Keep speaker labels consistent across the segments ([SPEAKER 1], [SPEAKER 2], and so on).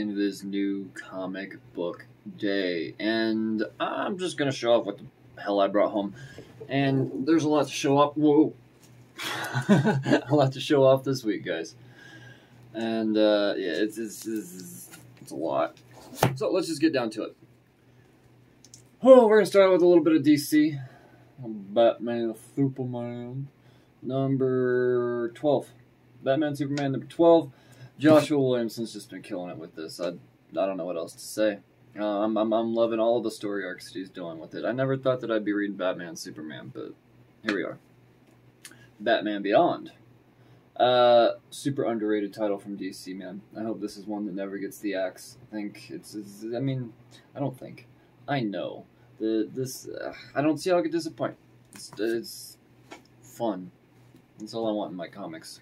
[SPEAKER 1] and it is new comic book day. And I'm just going to show off what the hell I brought home. And there's a lot to show off. Whoa. A lot to show off this week, guys. And yeah, it's a lot. So let's just get down to it. Oh, we're going to start out with a little bit of DC. Batman, Superman, number 12. Batman, Superman, number 12. Joshua Williamson's just been killing it with this. I don't know what else to say. I'm loving all of the story arcs that he's doing with it. I never thought that I'd be reading Batman, Superman, but here we are. Batman Beyond. Super underrated title from DC, man. I hope this is one that never gets the axe. I mean, I don't think. I know. I don't see how it could disappoint. It's fun. That's all I want in my comics.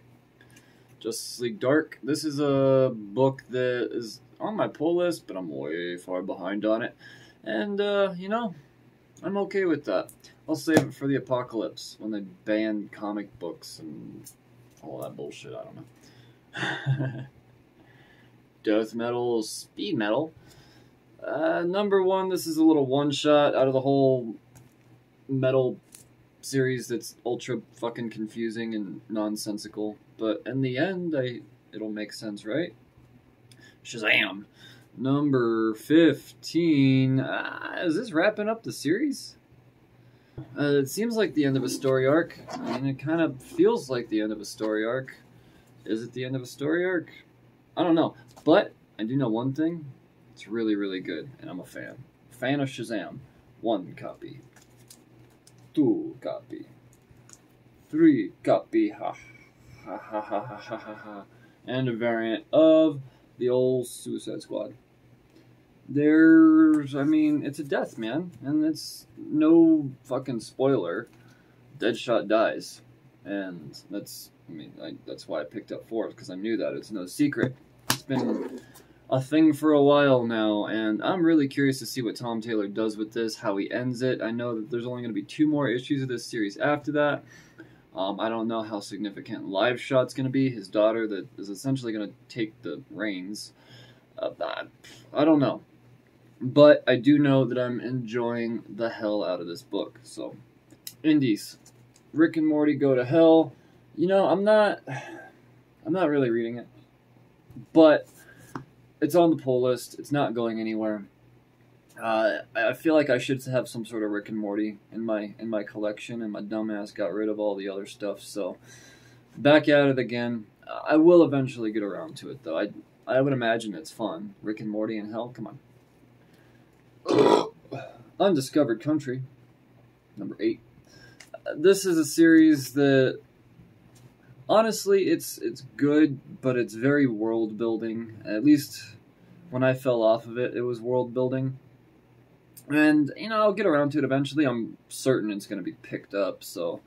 [SPEAKER 1] Justice League Dark. This is a book that is on my pull list, but I'm way far behind on it. And, you know, I'm okay with that. I'll save it for the apocalypse, when they ban comic books and all that bullshit. I don't know. Death Metal, Speed Metal. Number 1, this is a little one-shot out of the whole metal series that's ultra fucking confusing and nonsensical. But in the end, it'll make sense, right? Shazam! Number 15. Is this wrapping up the series? It seems like the end of a story arc. I mean, it kind of feels like the end of a story arc. Is it the end of a story arc? I don't know. But I do know one thing. It's really, really good, and I'm a fan. Fan of Shazam. 1 copy. 2 copy. 3 copy. Ha ha ha ha ha ha ha. And a variant of the old Suicide Squad. I mean, it's a death, man. And it's no fucking spoiler. Deadshot dies. And that's why I picked up 4, because I knew that. It's no secret. It's been a thing for a while now, and I'm really curious to see what Tom Taylor does with this, how he ends it. I know that there's only going to be 2 more issues of this series after that. I don't know how significant Live Shot's going to be, his daughter that is essentially going to take the reins. I don't know. But I do know that I'm enjoying the hell out of this book. So, indies. Rick and Morty Go to Hell. You know, I'm not really reading it. But it's on the pull list. It's not going anywhere. I feel like I should have some sort of Rick and Morty in my collection, and my dumbass got rid of all the other stuff. So back at it again. I will eventually get around to it, though. I would imagine it's fun. Rick and Morty in Hell. Come on. Undiscovered Country, number 8. This is a series that, honestly, it's good, but it's very world building. At least when I fell off of it, it was world building. And, you know, I'll get around to it eventually. I'm certain it's going to be picked up. So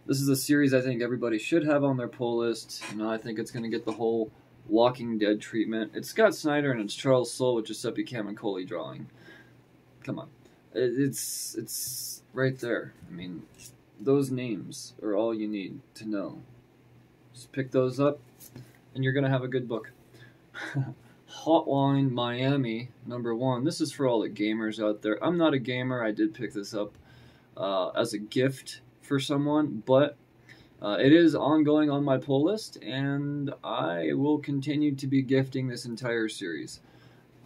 [SPEAKER 1] this is a series I think everybody should have on their pull list. You know, I think it's going to get the whole Walking Dead treatment. It's Scott Snyder and it's Charles Soule with Giuseppe Camuncoli drawing. Come on. It's right there. I mean, those names are all you need to know. Just pick those up, and you're going to have a good book. Hotline Miami, number 1. This is for all the gamers out there. I'm not a gamer. I did pick this up as a gift for someone, but it is ongoing on my pull list, and I will continue to be gifting this entire series.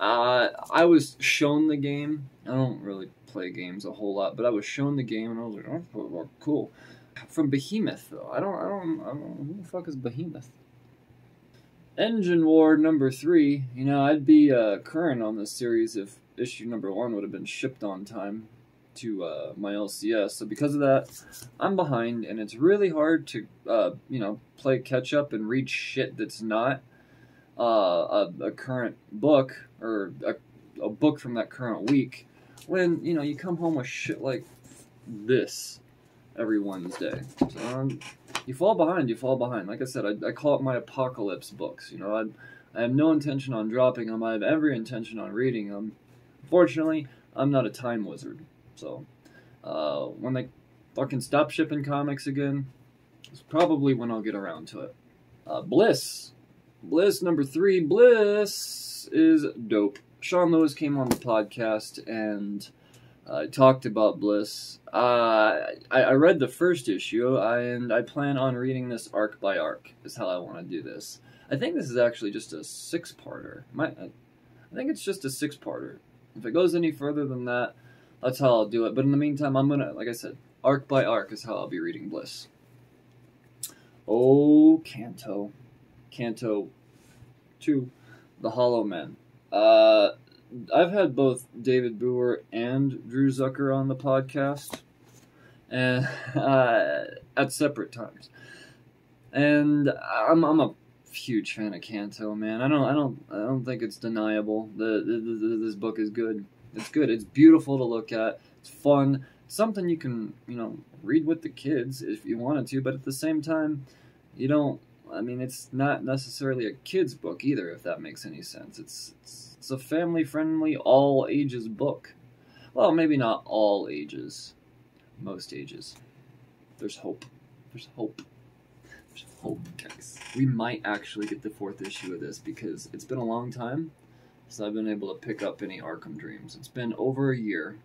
[SPEAKER 1] I was shown the game. I don't really play games a whole lot, but I was shown the game, and I was like, oh, cool. From Behemoth, though. I don't who the fuck is Behemoth? Engine War number 3. You know, I'd be current on this series if issue number 1 would have been shipped on time to my LCS. So because of that, I'm behind, and it's really hard to, you know, play catch up and read shit that's not a current book, or a book from that current week, when, you know, you come home with shit like this every Wednesday. So, you fall behind. Like I said, I call it my apocalypse books. You know, I have no intention on dropping them. I have every intention on reading them. Fortunately, I'm not a time wizard. So, when they fucking stop shipping comics again, it's probably when I'll get around to it. Bliss. Bliss number 3. Bliss is dope. Sean Lewis came on the podcast and talked about Bliss. I read the first issue, and I plan on reading this arc by arc, is how I want to do this. I think this is actually just a 6-parter. I think it's just a 6-parter. If it goes any further than that, that's how I'll do it. But in the meantime, I'm going to, like I said, arc by arc is how I'll be reading Bliss. Oh, Kanto 2, The Hollow Men. I've had both David Booher and Drew Zucker on the podcast, and at separate times. And I'm a huge fan of Kanto, man. I don't think it's deniable. This book is good. It's good. It's beautiful to look at. It's fun. It's something you can, read with the kids if you wanted to, but at the same time, it's not necessarily a kid's book either, if that makes any sense. It's a family-friendly, all-ages book. Well, maybe not all ages. Most ages. There's hope. There's hope. There's hope, guys. We might actually get the 4th issue of this, because it's been a long time since I've been able to pick up any Arkham Dreams. It's been over a year.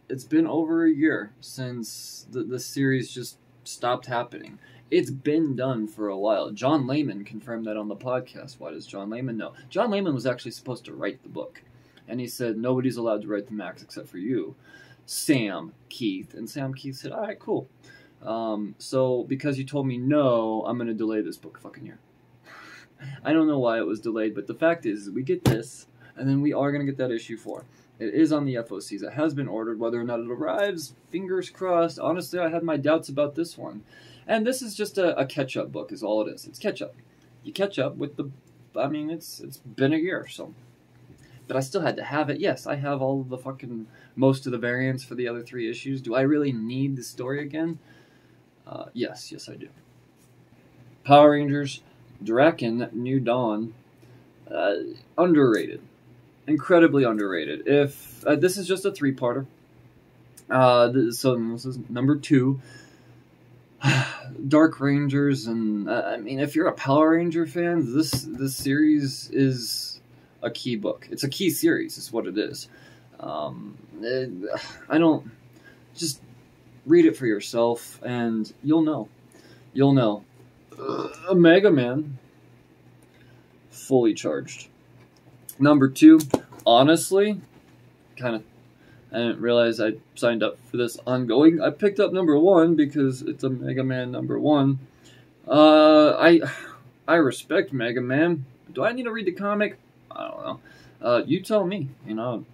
[SPEAKER 1] It's been over a year since the series just stopped happening. It's been done for a while. John Layman confirmed that on the podcast. Why does John Layman know? John Layman was actually supposed to write the book. And he said, nobody's allowed to write the Max except for you, Sam Keith. And Sam Keith said, all right, cool. So because you told me no, I'm going to delay this book a fucking year. I don't know why it was delayed, but the fact is we get this, and then we are going to get that issue 4. It is on the FOCs. It has been ordered. Whether or not it arrives, fingers crossed. Honestly, I had my doubts about this one. And this is just a catch-up book is all it is. It's catch-up. You catch up with the... it's been a year, so... But I still had to have it. Yes, I have all of the fucking... most of the variants for the other 3 issues. Do I really need the story again? Yes, I do. Power Rangers, Draken, New Dawn. Underrated. Incredibly underrated. If this is just a 3-parter. So this is number 2. Dark Rangers, and if you're a Power Ranger fan, this series is a key book. It's a key series, is what it is. Just read it for yourself, and you'll know. You'll know. Mega Man, fully charged. Number 2, honestly, I didn't realize I signed up for this ongoing. I picked up number 1 because it's a Mega Man number 1. I respect Mega Man. Do I need to read the comic? I don't know. You tell me,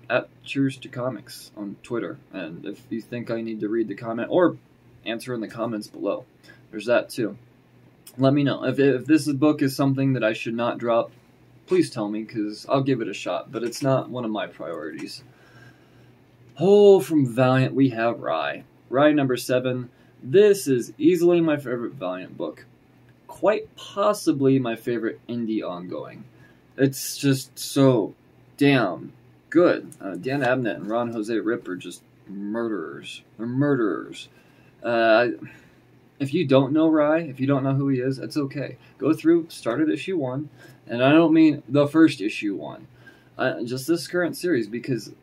[SPEAKER 1] at Cheers to Comics on Twitter. And if you think I need to read the comment, or answer in the comments below. There's that too. Let me know. If this book is something that I should not drop, please tell me, because I'll give it a shot. But it's not one of my priorities. Oh, from Valiant, we have Rai. Rai number 7. This is easily my favorite Valiant book. Quite possibly my favorite indie ongoing. It's just so damn good. Dan Abnett and Ron Jose Rip are just murderers. They're murderers. If you don't know Rai, if you don't know who he is, it's okay. Go through, start at issue 1, and I don't mean the first issue 1. Just this current series, because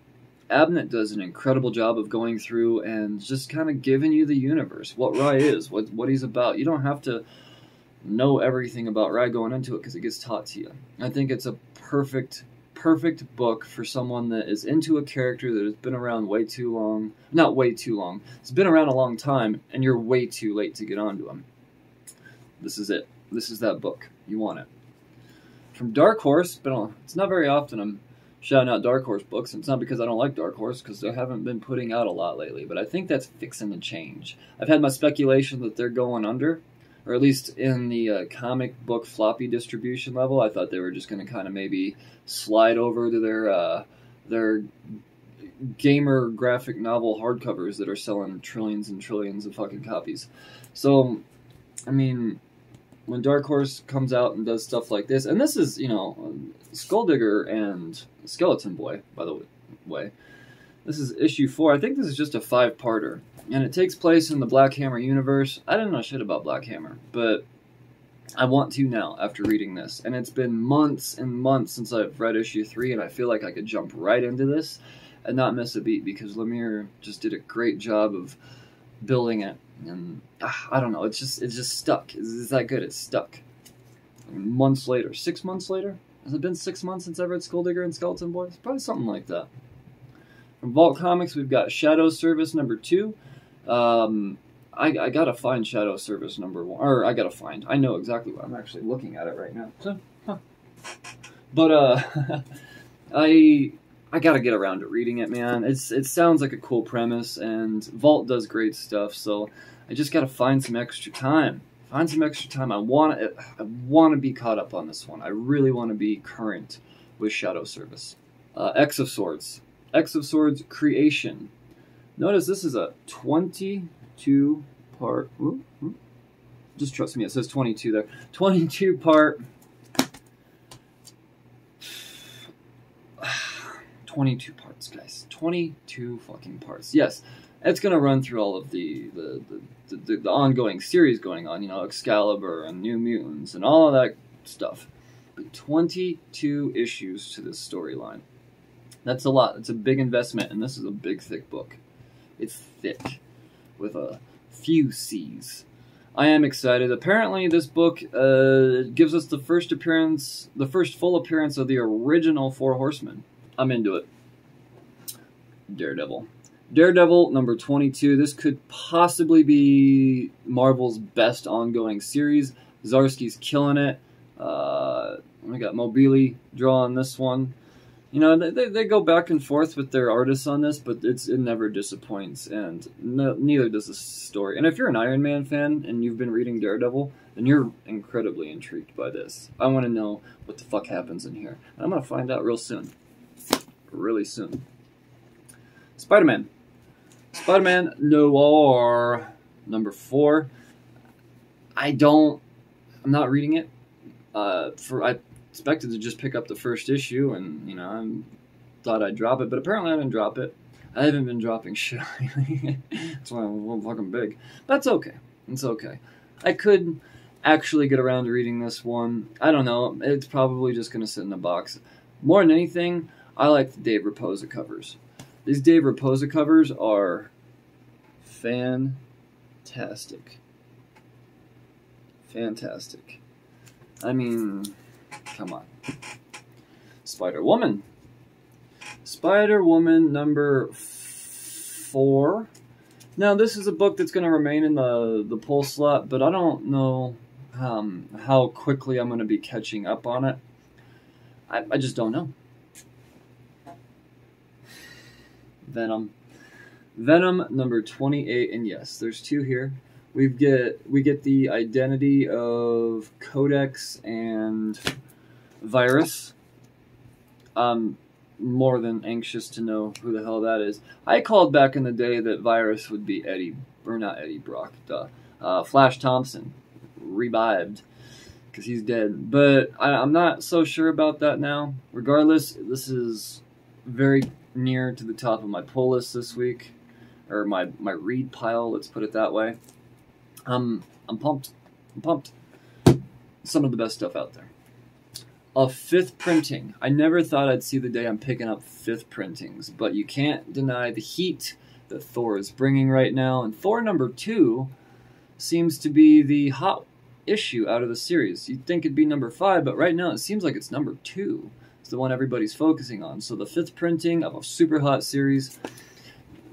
[SPEAKER 1] Abnett does an incredible job of going through and just kind of giving you the universe, what Rai is, what he's about. You don't have to know everything about Rai going into it because it gets taught to you. I think it's a perfect book for someone that is into a character that has been around way too long. Not way too long. It's been around a long time, and you're way too late to get onto him. This is it. This is that book. You want it. From Dark Horse, it's not very often I'm shouting out Dark Horse books, and it's not because I don't like Dark Horse, because they haven't been putting out a lot lately, but I think that's fixing to change. I've had my speculation that they're going under, or at least in the comic book floppy distribution level. I thought they were just going to kind of maybe slide over to their gamer graphic novel hardcovers that are selling trillions and trillions of fucking copies. So, when Dark Horse comes out and does stuff like this, and this is, Skulldigger and Skeleton Boy, by the way. This is issue 4. I think this is just a 5-parter. And it takes place in the Black Hammer universe. I didn't know shit about Black Hammer, but I want to now after reading this, and it's been months and months since I've read issue 3, and I feel like I could jump right into this and not miss a beat because Lemire just did a great job of building it, and I don't know, it's just stuck. It's that good. It's stuck. Months later, 6 months later, has it been 6 months since I read Skulldigger and Skeleton Boys? Probably something like that. From Vault Comics, we've got Shadow Service number 2. I gotta find Shadow Service number 1, or I know exactly what I'm actually looking at it right now. So, but I gotta get around to reading it, man. It sounds like a cool premise, and Vault does great stuff. So I just gotta find some extra time. I want to be caught up on this one. I really want to be current with Shadow Service. X of Swords Creation. Notice this is a 22-part. Just trust me, it says 22 there. 22-part. 22 parts, guys. 22 fucking parts. Yes, it's gonna run through all of the ongoing series going on. You know, Excalibur and New Mutants and all of that stuff. But 22 issues to this storyline. That's a lot. It's a big investment, and this is a big, thick book. It's thick, with a few C's. I am excited. Apparently, this book gives us the first full appearance of the original Four Horsemen. I'm into it. Daredevil number 22. This could possibly be Marvel's best ongoing series. Zdarsky's killing it. We got Mobili drawing this one. You know, they go back and forth with their artists on this, but it never disappoints, and neither does the story. And if you're an Iron Man fan and you've been reading Daredevil, then you're incredibly intrigued by this. I want to know what the fuck happens in here. And I'm going to find out real soon. Really soon. Spider-Man Noir number 4. I'm not reading it. I expected to just pick up the first issue, and you know, I thought I'd drop it, but apparently I didn't drop it. I haven't been dropping shit. That's why I'm a little fucking big. That's okay. It's okay. I could actually get around to reading this one. I don't know. It's probably just gonna sit in the box. More than anything, I like the Dave Raposa covers. These Dave Raposa covers are fantastic. Fantastic. I mean, come on. Spider-Woman number 4. Now, this is a book that's going to remain in the pull slot, but I don't know how quickly I'm going to be catching up on it. I just don't know. Venom number 28, and yes, there's 2 here. We get the identity of Codex and Virus. I'm more than anxious to know who the hell that is. I called back in the day that Virus would be Flash Thompson, revived, because he's dead. But I'm not so sure about that now. Regardless, this is very near to the top of my pull list this week, or my read pile, let's put it that way. I'm pumped. Some of the best stuff out there. A 5th printing. I never thought I'd see the day I'm picking up 5th printings, but you can't deny the heat that Thor is bringing right now, and Thor number 2 seems to be the hot issue out of the series. You'd think it'd be number 5, but right now it seems like it's number 2. It's the one everybody's focusing on. So the 5th printing of a super hot series.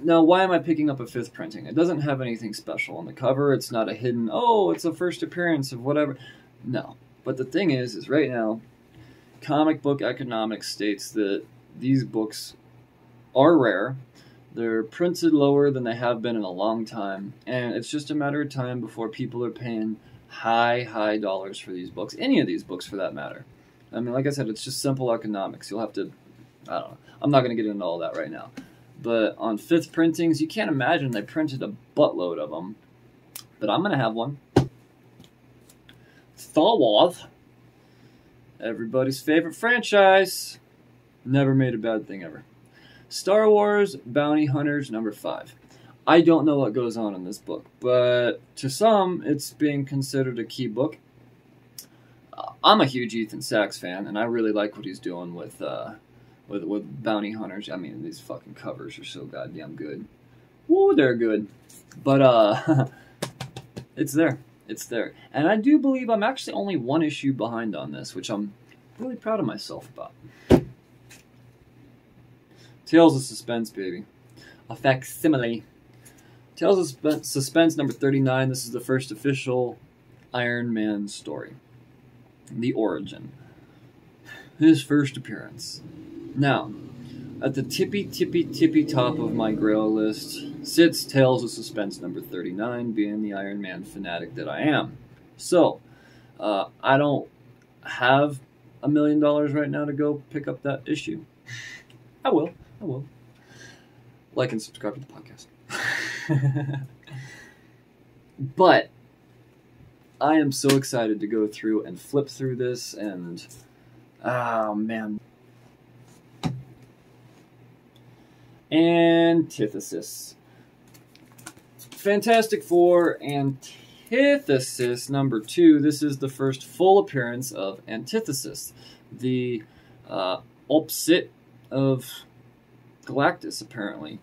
[SPEAKER 1] Now, why am I picking up a 5th printing? It doesn't have anything special on the cover. It's not a hidden, oh, it's a first appearance of whatever. No. But the thing is right now, Comic Book Economics states that these books are rare. They're printed lower than they have been in a long time. And it's just a matter of time before people are paying high dollars for these books. Any of these books, for that matter. I mean, like I said, it's just simple economics. You'll have to, I don't know. I'm not going to get into all that right now. But on 5th printings, you can't imagine they printed a buttload of them. But I'm going to have one. Star Wars. Everybody's favorite franchise. Never made a bad thing ever. Star Wars Bounty Hunters number 5. I don't know what goes on in this book, but to some, it's being considered a key book. I'm a huge Ethan Sachs fan, and I really like what he's doing with Bounty Hunters. I mean, these fucking covers are so goddamn good. Woo, they're good. But it's there. It's there. And I do believe I'm actually only one issue behind on this, which I'm really proud of myself about. Tales of Suspense, baby. A facsimile. Tales of Suspense number 39. This is the first official Iron Man story. The origin. His first appearance. Now, at the tippy top of my grail list sits Tales of Suspense number 39, being the Iron Man fanatic that I am. So, I don't have $1 million right now to go pick up that issue. I will. Like and subscribe to the podcast. But I am so excited to go through and flip through this, and oh man. Antithesis. Fantastic Four Antithesis number 2. This is the first full appearance of Antithesis, the opposite of Galactus, apparently.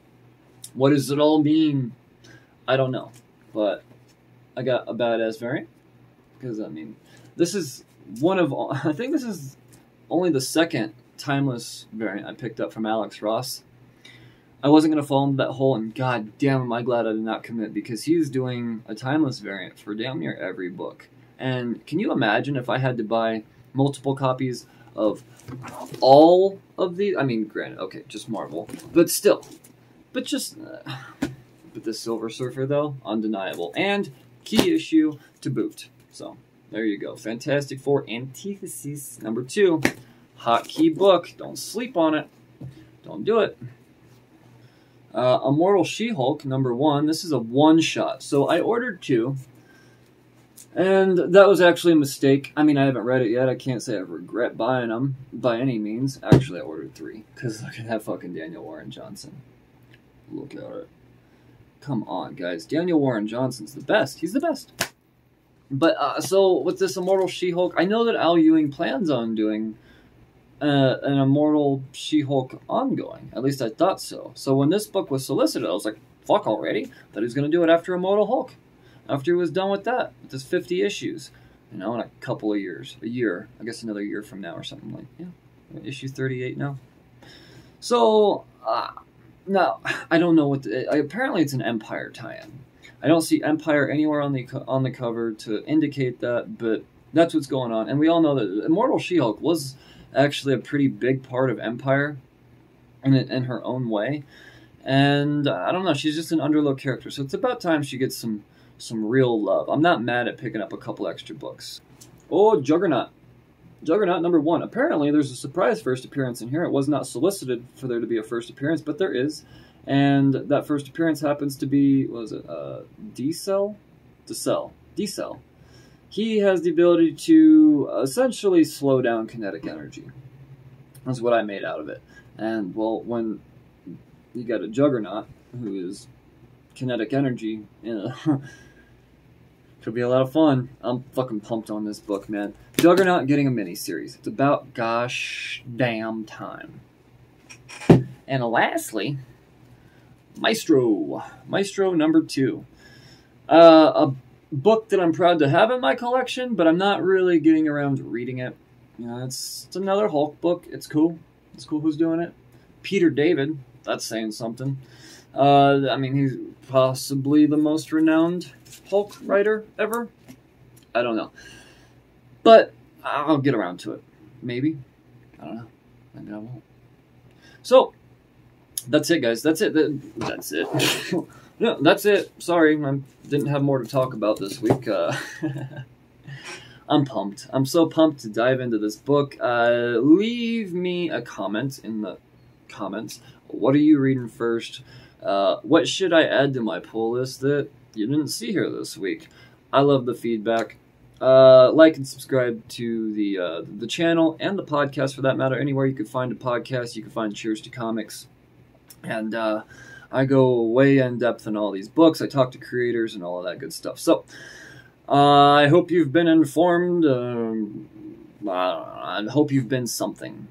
[SPEAKER 1] What does it all mean? I don't know, but I got a badass variant, because, I mean, this is one of, I think this is only the second timeless variant I picked up from Alex Ross. I wasn't going to fall into that hole, and god damn am I glad I did not commit, because he's doing a timeless variant for damn near every book. And can you imagine if I had to buy multiple copies of all of these? I mean, granted, okay, just Marvel, but still. But just, but the Silver Surfer, though, undeniable. And key issue to boot. So, there you go. Fantastic Four Antithesis number 2. Hot key book. Don't sleep on it. Don't do it. Immortal She-Hulk number 1. This is a one-shot. So, I ordered 2. And that was actually a mistake. I mean, I haven't read it yet. I can't say I regret buying them by any means. Actually, I ordered 3. Because look at that fucking Daniel Warren Johnson. Look at it. Come on, guys. Daniel Warren Johnson's the best. He's the best. But, so, with this Immortal She-Hulk, I know that Al Ewing plans on doing an Immortal She-Hulk ongoing. At least I thought so. So when this book was solicited, I was like, fuck already. Thought he was going to do it after Immortal Hulk. After he was done with that. With his 50 issues. You know, in a couple of years. A year. I guess another year from now or something like, yeah. Issue 38 now. So, no, I don't know what apparently it's an Empire tie-in. I don't see Empire anywhere on the cover to indicate that, but that's what's going on. And we all know that Immortal She-Hulk was actually a pretty big part of Empire in her own way. And I don't know, she's just an underlooked character. So it's about time she gets some real love. I'm not mad at picking up a couple extra books. Oh, Juggernaut. Juggernaut number 1. Apparently, there's a surprise first appearance in here. It was not solicited for there to be a first appearance, but there is. And that first appearance happens to be, what was it, D-Cell? D-Cell. He has the ability to essentially slow down kinetic energy. That's what I made out of it. And, well, when you got a Juggernaut, who is kinetic energy, could be a lot of fun. I'm fucking pumped on this book, man. Juggernaut getting a mini-series. It's about gosh damn time. And lastly, Maestro. Maestro number 2. A book that I'm proud to have in my collection, but I'm not really getting around to reading it. You know, it's another Hulk book. It's cool. It's cool who's doing it. Peter David. That's saying something. I mean, he's possibly the most renowned Hulk writer ever. I don't know. But I'll get around to it. Maybe. I don't know. Maybe I won't. So, that's it, guys. That's it. That's it. Yeah, that's it. Sorry, I didn't have more to talk about this week. I'm pumped. I'm so pumped to dive into this book. Leave me a comment in the comments. What are you reading first? What should I add to my pull list that you didn't see here this week? I love the feedback. Like and subscribe to the channel and the podcast, for that matter. Anywhere you could find a podcast, you can find Cheers to Comics. And I go way in depth in all these books. I talk to creators and all of that good stuff. So I hope you've been informed I hope you've been something.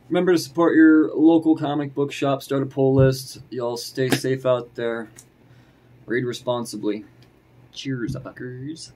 [SPEAKER 1] Remember to support your local comic book shop. Start a pull list. Y'all stay safe out there. Read responsibly. Cheers, fuckers.